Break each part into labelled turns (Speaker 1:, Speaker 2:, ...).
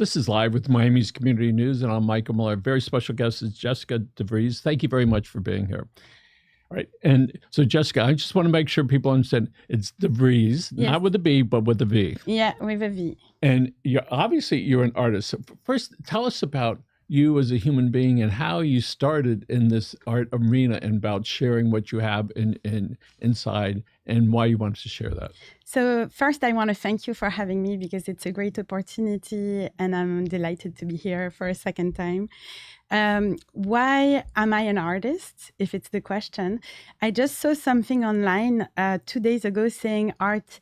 Speaker 1: This is Live with Miami's Community News, and I'm Michael Miller. Very special guest is Jessica Vreeze. Thank you very much for being here. All right. And so, Jessica, I just want to make sure people understand it's Vreeze,
Speaker 2: Yes.
Speaker 1: not with a B, but with a V.
Speaker 2: Yeah, with a V.
Speaker 1: And you're an artist. So first, tell us about you as a human being and how you started in this art arena and about sharing what you have inside and why you wanted to share that.
Speaker 2: So first, I want to thank you for having me because it's a great opportunity and I'm delighted to be here for a second time. Why am I an artist, if it's the question? I just saw something online 2 days ago saying art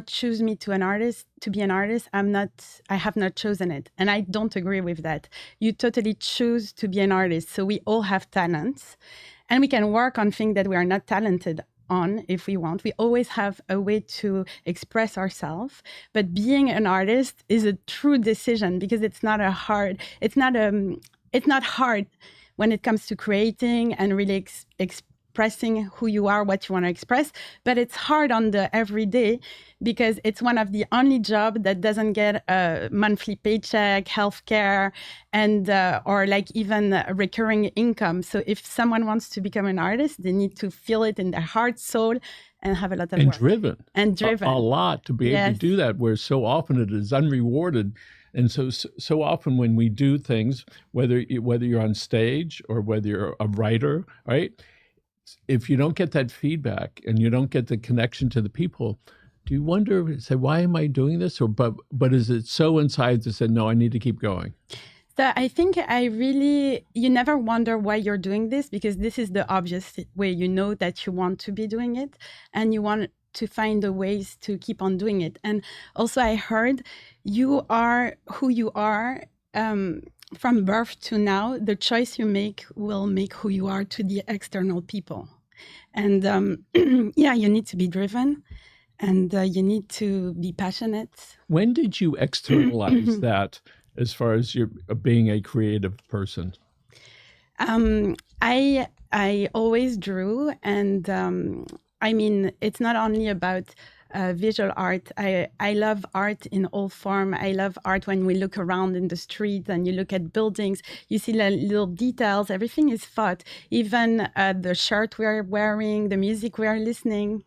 Speaker 2: chose me to be an artist. I have not chosen it. And I don't agree with that. You totally choose to be an artist. So we all have talents and we can work on things that we are not talented on if we want. We always have a way to express ourselves, but being an artist is a true decision because it's not hard when it comes to creating and really expressing who you are, what you want to express, but it's hard on the everyday because it's one of the only jobs that doesn't get a monthly paycheck, healthcare, and or like even a recurring income. So if someone wants to become an artist, they need to feel it in their heart, soul, and have a lot of work.
Speaker 1: And driven. A lot to be able to do that, where so often it is unrewarded. And so often when we do things, whether you're on stage or whether you're a writer, right? If you don't get that feedback and you don't get the connection to the people, do you wonder, say, why am I doing this? Or but is it so inside to say, no, I need to keep going?
Speaker 2: So I think you never wonder why you're doing this because this is the obvious way. You know that you want to be doing it and you want to find the ways to keep on doing it. And also I heard you are who you are. From birth to now, the choice you make will make who you are to the external people. And you need to be driven and you need to be passionate.
Speaker 1: When did you externalize that as far as your being a creative person?
Speaker 2: I always drew. And it's not only about visual art. I love art in all form. I love art when we look around in the street and you look at buildings, you see the little details, everything is thought. Even the shirt we're wearing, the music we're listening.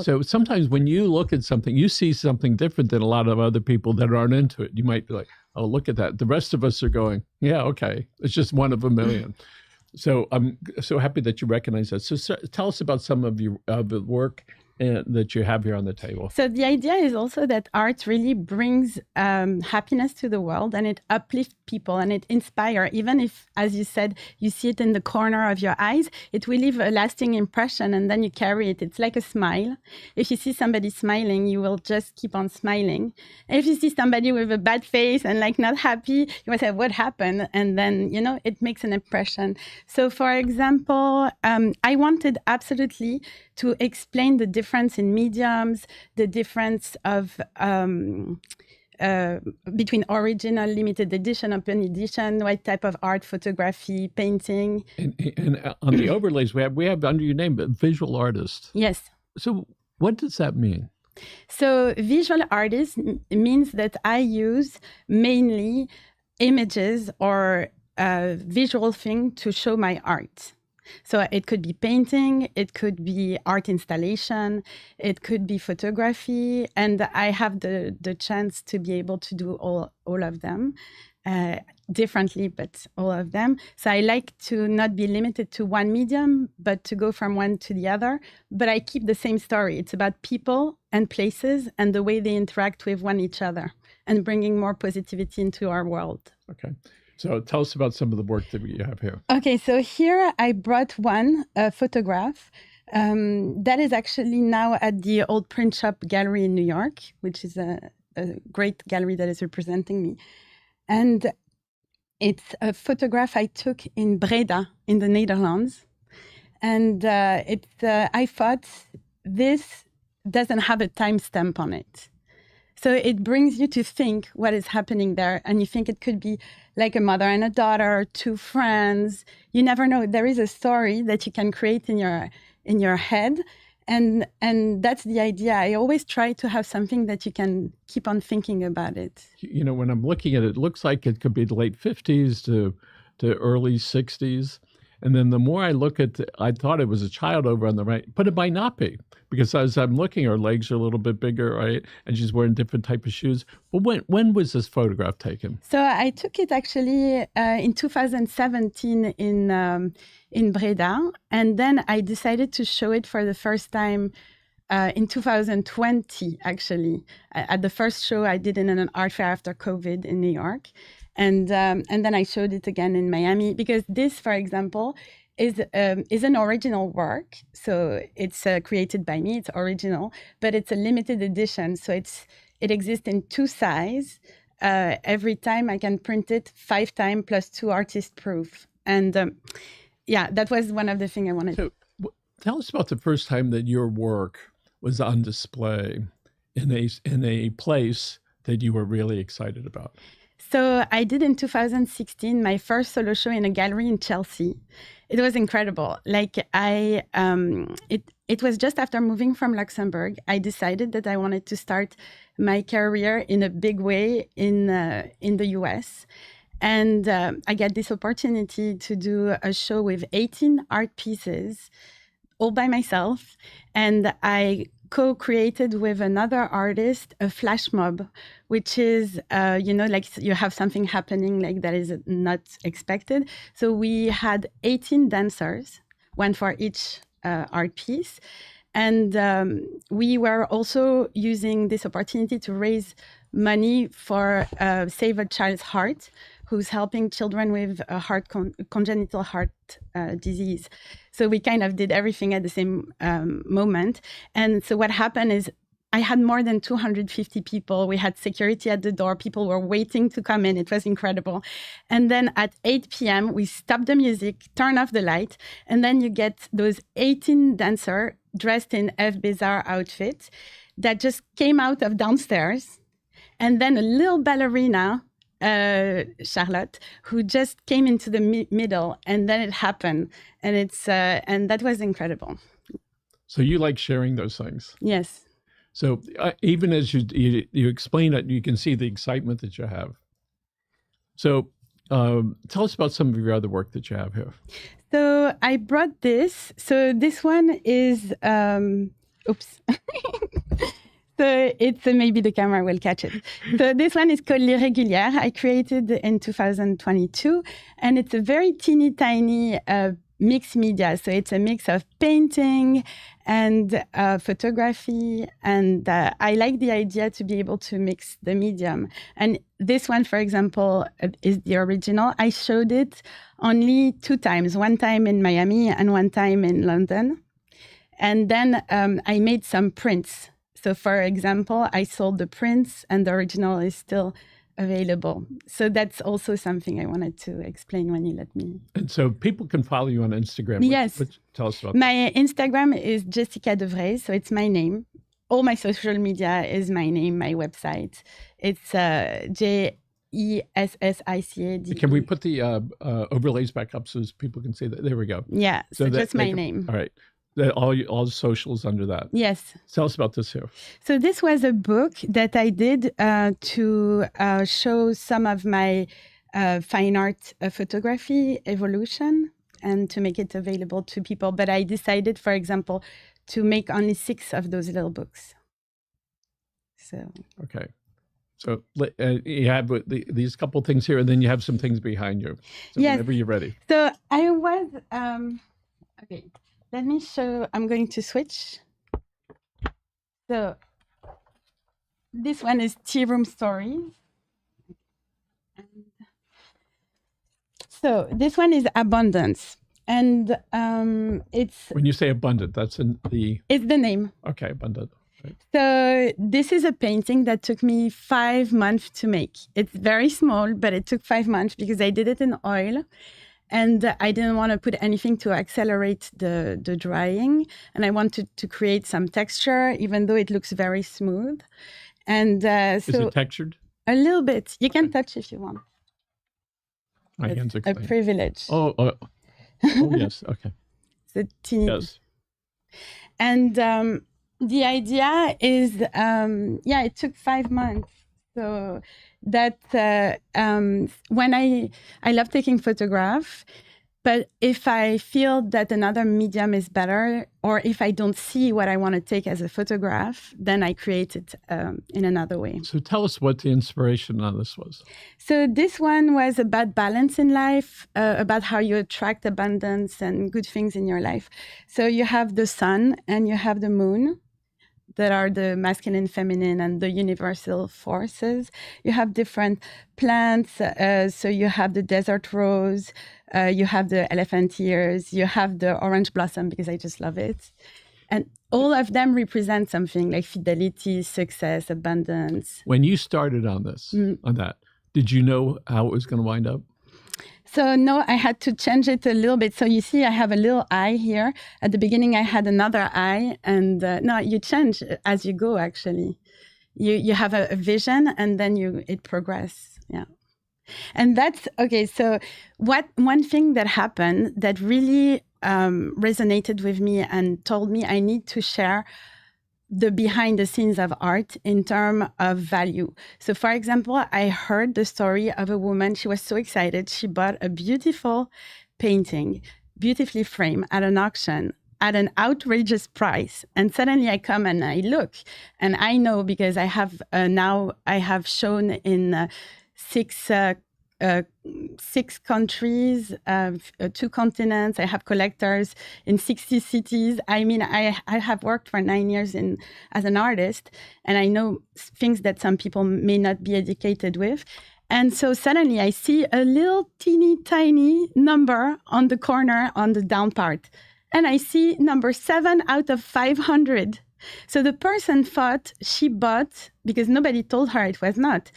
Speaker 1: So sometimes when you look at something, you see something different than a lot of other people that aren't into it. You might be like, oh, look at that. The rest of us are going, yeah, okay. It's just one of a million. So I'm so happy that you recognize that. So tell us about some of the work that you have here on the table.
Speaker 2: So the idea is also that art really brings happiness to the world and it uplifts people and it inspires. Even if, as you said, you see it in the corner of your eyes, it will leave a lasting impression and then you carry it. It's like a smile. If you see somebody smiling, you will just keep on smiling. And if you see somebody with a bad face and like not happy, you will say, what happened? And then, it makes an impression. So for example, I wanted absolutely to explain the difference in mediums, the difference of between original, limited edition, open edition, what type of art, photography, painting.
Speaker 1: And on the overlays we have under your name, but visual artist.
Speaker 2: Yes.
Speaker 1: So what does that mean?
Speaker 2: So visual artist means that I use mainly images or visual thing to show my art. So it could be painting, it could be art installation, it could be photography, and I have the chance to be able to do all of them differently, but all of them. So I like to not be limited to one medium, but to go from one to the other. But I keep the same story. It's about people and places and the way they interact with one each other and bringing more positivity into our world.
Speaker 1: Okay. So tell us about some of the work that you have here.
Speaker 2: Okay, so here I brought a photograph that is actually now at the Old Print Shop Gallery in New York, which is a great gallery that is representing me. And it's a photograph I took in Breda in the Netherlands. And I thought this doesn't have a timestamp on it. So it brings you to think what is happening there. And you think it could be like a mother and a daughter, two friends. You never know. There is a story that you can create in your head. And that's the idea. I always try to have something that you can keep on thinking about it.
Speaker 1: You know, when I'm looking at it, it looks like it could be the late 50s to early 60s. And then the more I look at I thought it was a child over on the right, but it might not be, because as I'm looking, her legs are a little bit bigger, right? And she's wearing different type of shoes. But when was this photograph taken?
Speaker 2: So I took it actually in 2017 in Breda. And then I decided to show it for the first time in 2020, actually, at the first show I did in an art fair after COVID in New York. And then I showed it again in Miami, because this, for example, is an original work. So it's created by me, it's original, but it's a limited edition. So it exists in 2 sizes. Every time I can print it 5 times plus 2 artist proof. And yeah, that was one of the things I wanted.
Speaker 1: So tell us about the first time that your work was on display in a place that you were really excited about.
Speaker 2: So I did in 2016 my first solo show in a gallery in Chelsea. It was incredible. Like it was just after moving from Luxembourg. I decided that I wanted to start my career in a big way in the US. And I got this opportunity to do a show with 18 art pieces all by myself. And I co-created with another artist a flash mob, which is, like you have something happening like that is not expected. So we had 18 dancers, one for each art piece. And we were also using this opportunity to raise money for Save a Child's Heart, who's helping children with a congenital heart disease. So we kind of did everything at the same moment. And so what happened is I had more than 250 people. We had security at the door. People were waiting to come in. It was incredible. And then at 8 p.m., we stopped the music, turn off the light, and then you get those 18 dancers dressed in F. Bizarre outfits that just came out of downstairs. And then a little ballerina, Charlotte, who just came into the middle, and then it happened. And and that was incredible.
Speaker 1: So you like sharing those things?
Speaker 2: Yes.
Speaker 1: So even as you explain it, you can see the excitement that you have. So tell us about some of your other work that you have here.
Speaker 2: So I brought this. So this one is, oops. So it's maybe the camera will catch it. So this one is called L'Irrégulière. I created in 2022, and it's a very teeny tiny mixed media. So it's a mix of painting and photography. And I like the idea to be able to mix the medium. And this one, for example, is the original. I showed it only 2 times, one time in Miami and one time in London. And then I made some prints. So for example, I sold the prints and the original is still available. So that's also something I wanted to explain when you let me.
Speaker 1: And so people can follow you on Instagram.
Speaker 2: Yes.
Speaker 1: Tell us about
Speaker 2: my Instagram is Jessica de Vreeze, so it's my name. All my social media is my name, my website. It's JESSICA.
Speaker 1: Can we put the overlays back up so people can see that? There we go.
Speaker 2: Yeah, so that's my name.
Speaker 1: All right. All the socials under that.
Speaker 2: Yes.
Speaker 1: Tell us about this here.
Speaker 2: So this was a book that I did to show some of my fine art photography evolution and to make it available to people. But I decided, for example, to make only 6 of those little books. So. Okay.
Speaker 1: So you have these couple things here, and then you have some things behind you. So
Speaker 2: yes.
Speaker 1: Whenever you're ready.
Speaker 2: So I was, okay. Let me show, I'm going to switch. So this one is Tea Room Stories. So this one is Abundance. And it's...
Speaker 1: When you say abundant, that's in the...
Speaker 2: It's the name.
Speaker 1: Okay, abundant. Right.
Speaker 2: So this is a painting that took me 5 months to make. It's very small, but it took 5 months because I did it in oil. And I didn't want to put anything to accelerate the drying. And I wanted to create some texture, even though it looks very smooth. And
Speaker 1: is it textured?
Speaker 2: A little bit. You can touch if you want.
Speaker 1: My hands are
Speaker 2: a privilege.
Speaker 1: Oh, yes. Okay.
Speaker 2: It's a teeny...
Speaker 1: Yes.
Speaker 2: And the idea is, it took 5 months. So that when I love taking photographs, but if I feel that another medium is better, or if I don't see what I want to take as a photograph, then I create it in another way.
Speaker 1: So tell us what the inspiration on this was.
Speaker 2: So this one was about balance in life, about how you attract abundance and good things in your life. So you have the sun and you have the moon, that are the masculine, feminine, and the universal forces. You have different plants. So you have the desert rose, you have the elephant ears, you have the orange blossom, because I just love it. And all of them represent something like fidelity, success, abundance.
Speaker 1: When you started on this, on that, did you know how it was going to wind up?
Speaker 2: So no, I had to change it a little bit. So you see, I have a little eye here. At the beginning, I had another eye, and no, you change as you go. Actually, you have a vision, and then it progresses. Yeah, and that's okay. So one thing that happened that really resonated with me and told me I need to share the behind the scenes of art in terms of value. So for example, I heard the story of a woman. She was so excited. She bought a beautiful painting, beautifully framed at an auction at an outrageous price. And suddenly I come and I look, and I know, because I have now I have shown in six countries, 2 continents. I have collectors in 60 cities. I mean, I have worked for 9 years as an artist, and I know things that some people may not be educated with. And so suddenly I see a little teeny tiny number on the corner on the down part. And I see number 7 out of 500. So the person thought she bought, because nobody told her it was not.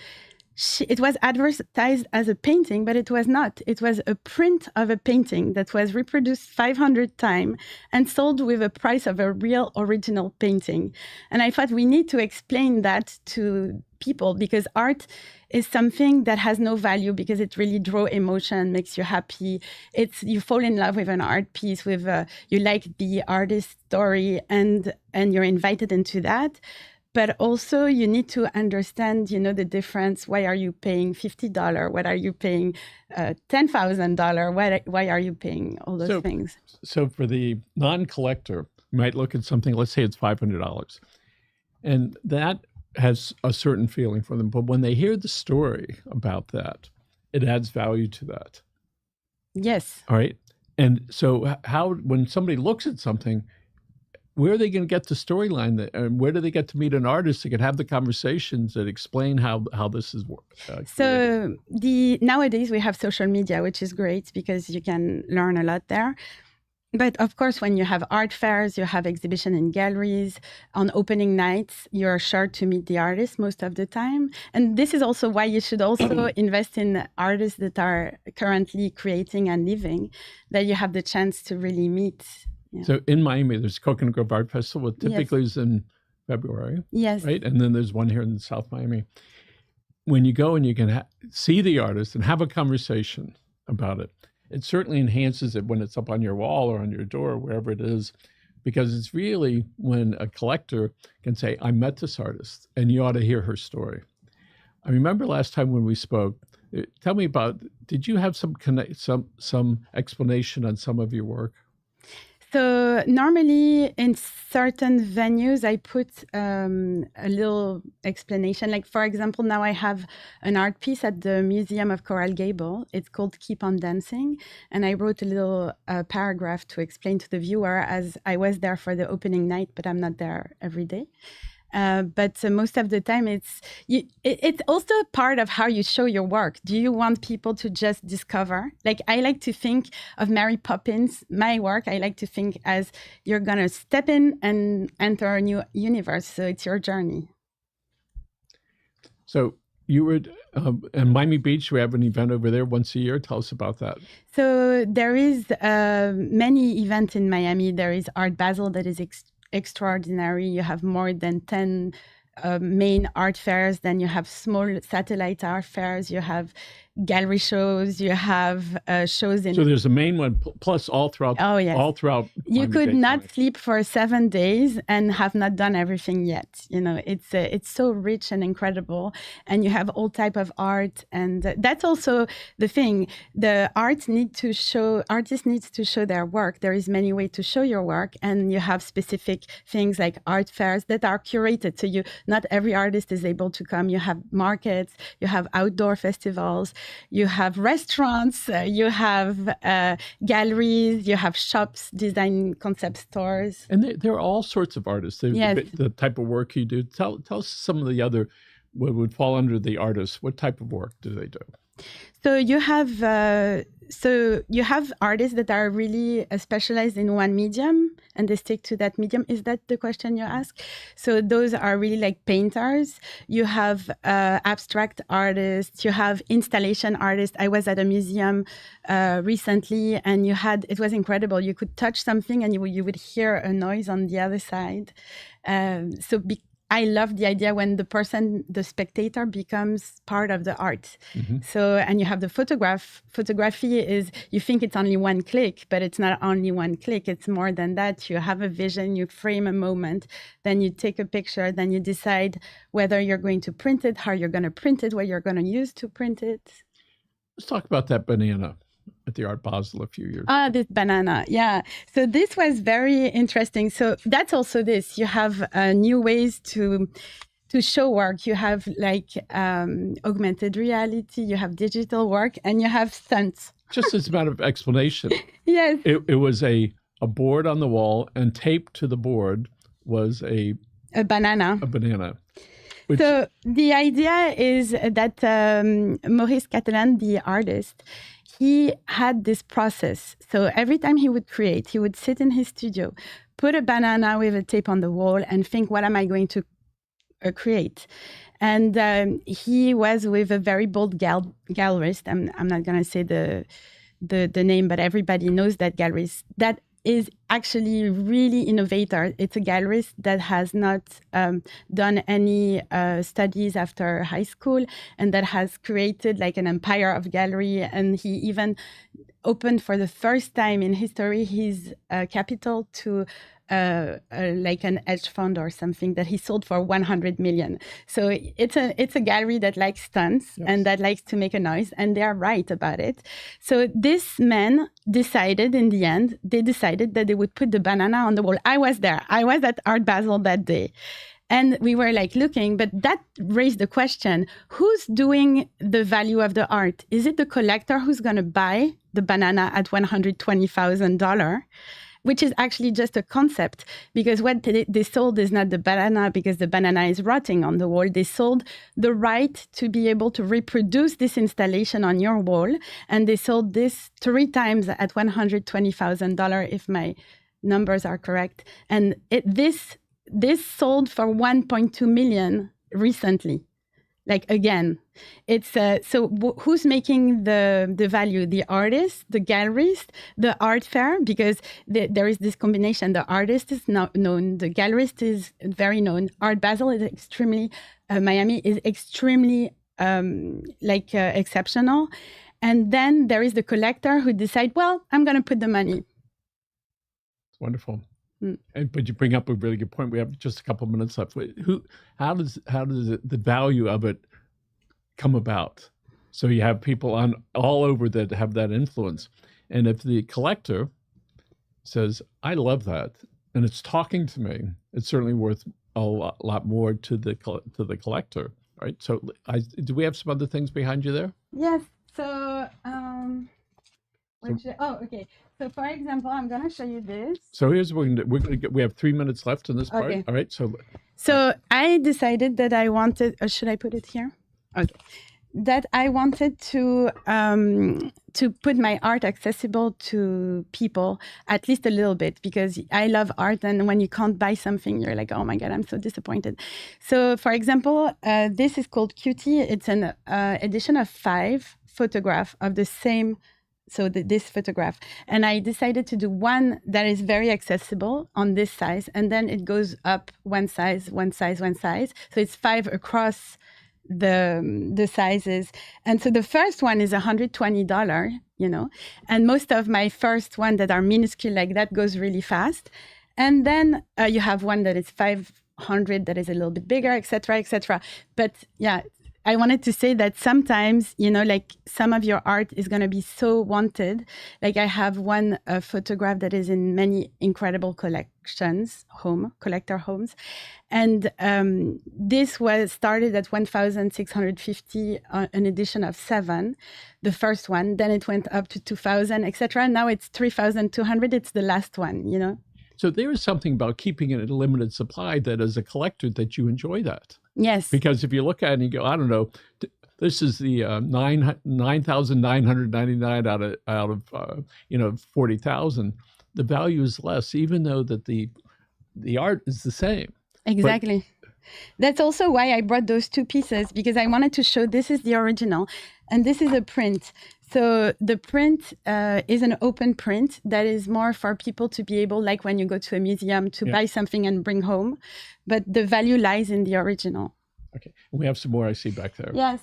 Speaker 2: It was advertised as a painting, but it was not. It was a print of a painting that was reproduced 500 times and sold with a price of a real original painting. And I thought we need to explain that to people, because art is something that has no value, because it really draws emotion, makes you happy. You fall in love with an art piece, you like the artist's story, and you're invited into that. But also you need to understand, the difference. Why are you paying $50? What are you paying $10,000? Why are you paying all those things?
Speaker 1: So for the non-collector, you might look at something, let's say it's $500. And that has a certain feeling for them. But when they hear the story about that, it adds value to that.
Speaker 2: Yes.
Speaker 1: All right. And so when somebody looks at something, where are they going to get the storyline? And where do they get to meet an artist that can have the conversations that explain how this is working?
Speaker 2: So nowadays we have social media, which is great because you can learn a lot there. But of course, when you have art fairs, you have exhibition in galleries, on opening nights, you're sure to meet the artists most of the time. And this is also why you should also invest in artists that are currently creating and living, that you have the chance to really meet. Yeah.
Speaker 1: So in Miami, there's Coconut Grove Art Festival. Typically is in February.
Speaker 2: Yes.
Speaker 1: Right? And then there's one here in South Miami. When you go and you can see the artist and have a conversation about it, it certainly enhances it when it's up on your wall or on your door, wherever it is, because it's really when a collector can say, I met this artist, and you ought to hear her story. I remember last time when we spoke, tell me about, did you have some explanation on some of your work?
Speaker 2: So normally in certain venues, I put a little explanation. Like, for example, now I have an art piece at the Museum of Coral Gable. It's called Keep on Dancing. And I wrote a little paragraph to explain to the viewer, as I was there for the opening night, but I'm not there every day. But most of the time, it's also part of how you show your work. Do you want people to just discover? Like, I like to think of Mary Poppins, my work, I like to think as you're going to step in and enter a new universe. So it's your journey.
Speaker 1: So you were in Miami Beach. We have an event over there once a year. Tell us about that.
Speaker 2: So there is many events in Miami. There is Art Basel that is extraordinary. You have more than 10 main art fairs. Then you have small satellite art fairs. You have gallery shows, you have shows in...
Speaker 1: So there's a main one, plus all throughout...
Speaker 2: Oh, yes.
Speaker 1: All throughout...
Speaker 2: You could not sleep for 7 days and have not done everything yet. You know, it's so rich and incredible. And you have all type of art. And that's also the thing. The artists need to show their work. There is many ways to show your work. And you have specific things like art fairs that are curated. So not every artist is able to come. You have markets, you have outdoor festivals, you have restaurants, you have galleries, you have shops, design concept stores.
Speaker 1: And there are all sorts of artists.
Speaker 2: Yes.
Speaker 1: The type of work you do. Tell us some of the other, what would fall under the artists. What type of work do they do?
Speaker 2: So you have artists that are really specialized in one medium and they stick to that medium. Is that the question you ask? So those are really like painters. You have abstract artists. You have installation artists. I was at a museum recently and it was incredible. You could touch something and you would hear a noise on the other side. I love the idea when the spectator becomes part of the art. Mm-hmm. So, and you have the photography is, you think it's only one click, but it's not only one click. It's more than that. You have a vision, you frame a moment, then you take a picture, then you decide whether you're going to print it, how you're going to print it, what you're going to use to print it.
Speaker 1: Let's talk about that banana at the Art Basel a few years ago.
Speaker 2: This banana, yeah. So this was very interesting. So that's also this. You have new ways to show work. You have like augmented reality, you have digital work, and you have stunts.
Speaker 1: Just as a matter of explanation.
Speaker 2: Yes.
Speaker 1: It was a board on the wall, and taped to the board was a
Speaker 2: banana.
Speaker 1: A banana.
Speaker 2: So the idea is that Maurice Catalan, the artist, he had this process. So every time he would create, he would sit in his studio, put a banana with a tape on the wall and think, what am I going to create? And he was with a very bold gallerist. I'm not going to say the name, but everybody knows that gallerist. That is actually really innovator. It's a gallerist that has not done any studies after high school and that has created like an empire of gallery. And he even opened for the first time in history his capital to like an hedge fund or something that he sold for 100 million. So it's a gallery that likes stunts. Yes. And that likes to make a noise, and they are right about it. So this man decided in the end, they decided that they would put the banana on the wall. I was there. I was at Art Basel that day. And we were like looking, but that raised the question, who's doing the value of the art? Is it the collector who's going to buy the banana at $120,000? Which is actually just a concept, because what they sold is not the banana because the banana is rotting on the wall. They sold the right to be able to reproduce this installation on your wall. And they sold this 3 times at $120,000, if my numbers are correct. And this sold for 1.2 million recently. Like, again, it's who's making the value? The artist, the gallerist, the art fair, because there is this combination. The artist is not known, the gallerist is very known. Art Basel is extremely, Miami is extremely exceptional. And then there is the collector who decides, well, I'm going to put the money.
Speaker 1: It's wonderful. But you bring up a really good point. We have just a couple of minutes left. How does the value of it come about? So you have people all over that have that influence, and if the collector says, "I love that," and it's talking to me, it's certainly worth a lot more to the collector, right? So, do we have some other things behind you there?
Speaker 2: Yes. So, okay. So, for example, I'm going to show you this.
Speaker 1: So here's what we have 3 minutes left in this part. Okay. All right.
Speaker 2: So I decided that I wanted. Should I put it here? Okay. That I wanted to put my art accessible to people, at least a little bit, because I love art, and when you can't buy something, you're like, oh my God, I'm so disappointed. So, for example, this is called Cutie. It's an edition of 5 photographs of the same. So this photograph. And I decided to do one that is very accessible on this size. And then it goes up one size. So it's 5 across the sizes. And so the first one is $120, and most of my first one that are minuscule like that goes really fast. And then you have one that is 500 that is a little bit bigger, et cetera, et cetera. But yeah, I wanted to say that sometimes, like some of your art is going to be so wanted. Like I have one photograph that is in many incredible collections, collector homes. And this was started at 1,650, an edition of 7, the first one. Then it went up to 2,000, et cetera. Now it's 3,200. It's the last one,
Speaker 1: So there is something about keeping it in a limited supply that as a collector that you enjoy that.
Speaker 2: Yes.
Speaker 1: Because if you look at it and you go, I don't know, this is the 9,999 out of 40,000. The value is less, even though that the art is the same.
Speaker 2: Exactly. That's also why I brought those two pieces, because I wanted to show this is the original and this is a print. So the print is an open print that is more for people to be able, like when you go to a museum, to buy something and bring home. But the value lies in the original.
Speaker 1: Okay. We have some more I see back there.
Speaker 2: Yeah.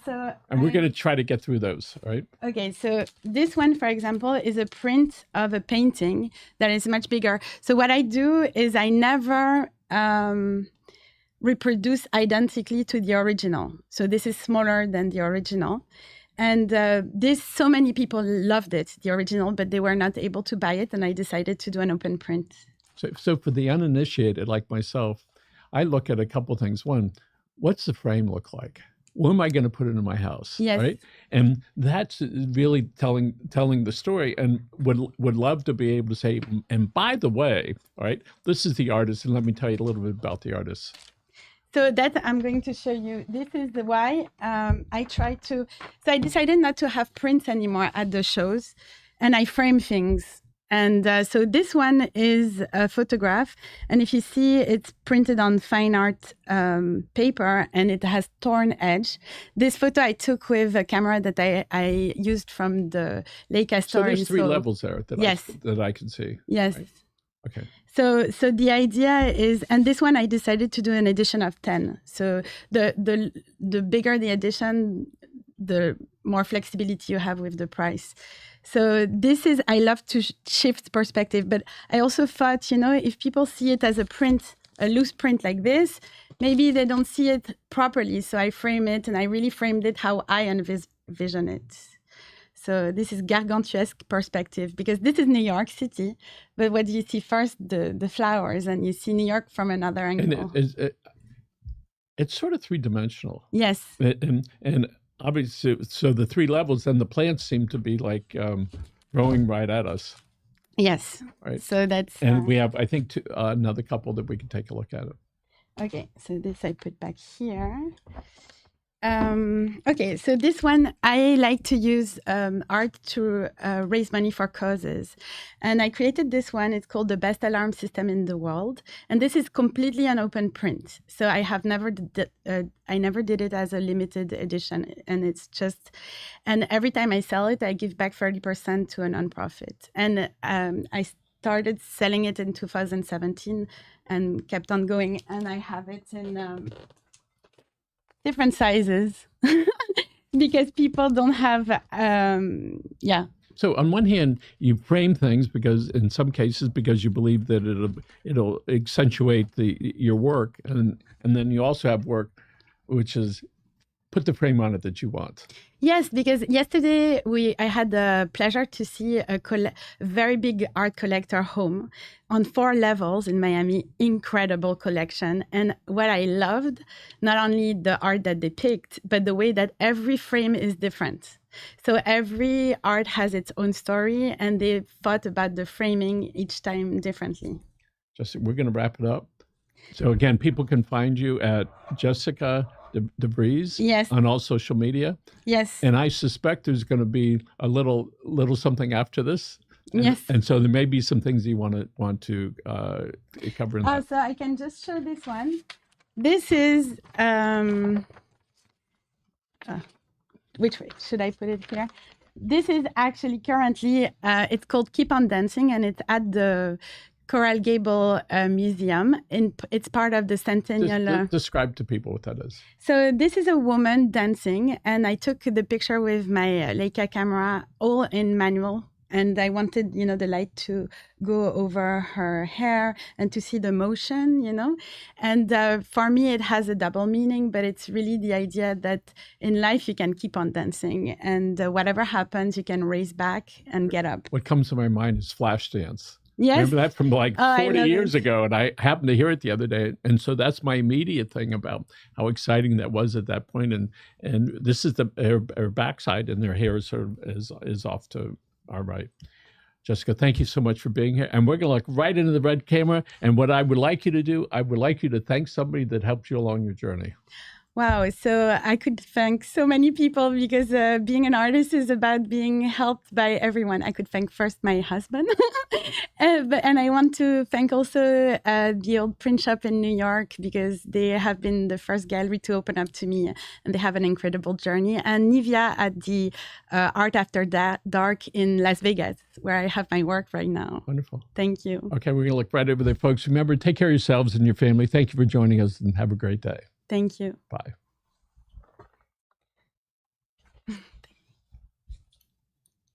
Speaker 1: And we're going to try to get through those, right?
Speaker 2: Okay. So this one, for example, is a print of a painting that is much bigger. So what I do is I never reproduce identically to the original. So this is smaller than the original. And so many people loved it, the original, but they were not able to buy it. And I decided to do an open print.
Speaker 1: So for the uninitiated like myself, I look at a couple of things. One, what's the frame look like? When am I going to put it in my house?
Speaker 2: Yes.
Speaker 1: Right. And that's really telling the story, and would love to be able to say, and by the way, all right, this is the artist. And let me tell you a little bit about the artist.
Speaker 2: So that I'm going to show you. This is the why So I decided not to have prints anymore at the shows, and I frame things. And so this one is a photograph, and if you see, it's printed on fine art paper, and it has torn edge. This photo I took with a camera that I used from the Lake Astor.
Speaker 1: So there's 3 levels there that I can see.
Speaker 2: Yes.
Speaker 1: Right? Okay.
Speaker 2: So the idea is, and this one I decided to do an edition of 10. So the bigger the edition, the more flexibility you have with the price. So I love to shift perspective, but I also thought, if people see it as a loose print like this, maybe they don't see it properly. So I frame it, and I really framed it how I envision it. So this is gargantuesque perspective, because this is New York City, but what you see first, the flowers, and you see New York from another angle.
Speaker 1: And it's sort of 3-dimensional.
Speaker 2: Yes.
Speaker 1: And obviously, so the 3 levels, and the plants seem to be like growing right at us.
Speaker 2: Yes.
Speaker 1: Right.
Speaker 2: So that's.
Speaker 1: And we have, I think, another couple that we can take a look at it.
Speaker 2: Okay. So this I put back here. Okay, so this one, I like to use art to raise money for causes. And I created this one. It's called the best alarm system in the world. And this is completely an open print. So I never did it as a limited edition. And and every time I sell it, I give back 30% to a nonprofit. And I started selling it in 2017 and kept on going. And I have it in different sizes because people don't have,
Speaker 1: So on one hand, you frame things because in some cases, because you believe that it'll accentuate your work. And then you also have work, which is put the frame on it that you want.
Speaker 2: Yes, because yesterday I had the pleasure to see a very big art collector home on 4 levels in Miami. Incredible collection. And what I loved, not only the art that they picked, but the way that every frame is different. So every art has its own story, and they thought about the framing each time differently.
Speaker 1: We're going to wrap it up. So again, people can find you at Jessica de Vreeze.
Speaker 2: Yes.
Speaker 1: On all social media.
Speaker 2: Yes.
Speaker 1: And I suspect there's going to be a little something after this.
Speaker 2: Yes.
Speaker 1: And so there may be some things you want to cover in that.
Speaker 2: So I can just show this one. This is which way should I put it here? This is actually currently it's called Keep on Dancing, and it's at the Coral Gable Museum. It's part of the Centennial.
Speaker 1: Describe to people what that is.
Speaker 2: So this is a woman dancing, and I took the picture with my Leica camera, all in manual. And I wanted, the light to go over her hair and to see the motion, And for me, it has a double meaning, but it's really the idea that in life, you can keep on dancing. And whatever happens, you can raise back and get up.
Speaker 1: What comes to my mind is Flashdance.
Speaker 2: Yes.
Speaker 1: Remember that from 40 years ago, and I happened to hear it the other day. And so that's my immediate thing about how exciting that was at that point. And this is her backside, and their hair is sort of is off to our right. Jessica, thank you so much for being here. And we're going to look right into the red camera. And what I would like you to do, I would like you to thank somebody that helped you along your journey.
Speaker 2: Wow. So I could thank so many people because being an artist is about being helped by everyone. I could thank first my husband. And I want to thank also the old print shop in New York because they have been the first gallery to open up to me and they have an incredible journey. And Nivea at the Art After Dark in Las Vegas, where I have my work right now.
Speaker 1: Wonderful.
Speaker 2: Thank you.
Speaker 1: Okay, we're going to look right over there, folks. Remember, take care of yourselves and your family. Thank you for joining us and have a great day.
Speaker 2: Thank you.
Speaker 1: Bye.